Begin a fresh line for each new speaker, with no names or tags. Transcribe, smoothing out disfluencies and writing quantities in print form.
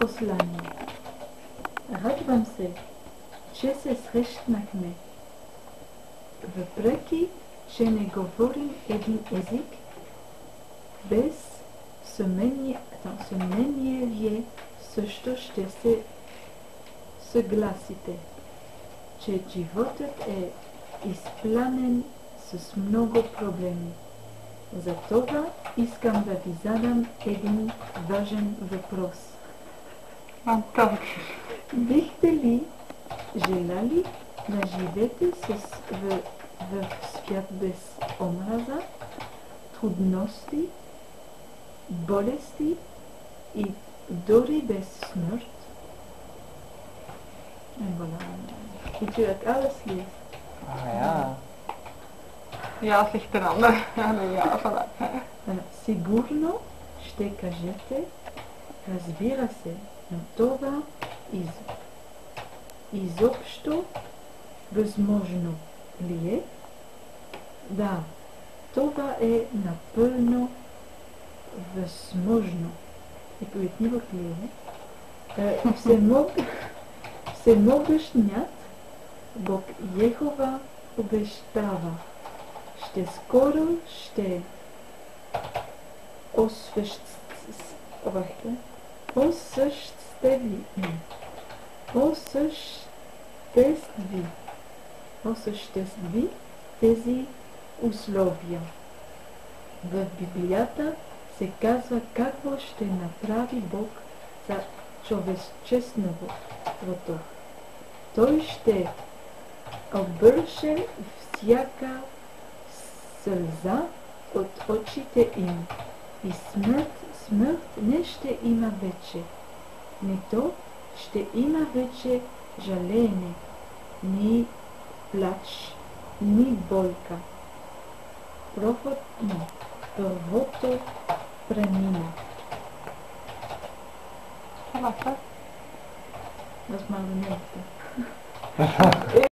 послание. Радвам се, че се срещнахме. Въпреки, че не говорим един език, без съмнение вие също ще се съгласите, че животът е изпълнен с много проблеми. Затова искам да ви задам един важен въпрос.
Антон.
Бихте ли желали да живеете в свят без омраза, трудности, болести и дори без смърт? Weet u dat alles leest?
Ja. Ja, het ligt eraan. Ja, voilà.
Сигурно ще кажете, разбира се, но това изобщо възможно ли е? Да, това е напълно възможно. Епоетнивът ли е? Всемогъщният Бог Йехова обещава, ще скоро ще осъществи тези условия. В Библията се казва какво ще направи Бог за човечеството. Той ще обърше всяка сълза от очите им и смърт не ще има вече. Нито ще има вече жалеене, ни плач, ни болка. Първото премина.
Това са?
Възможно не е.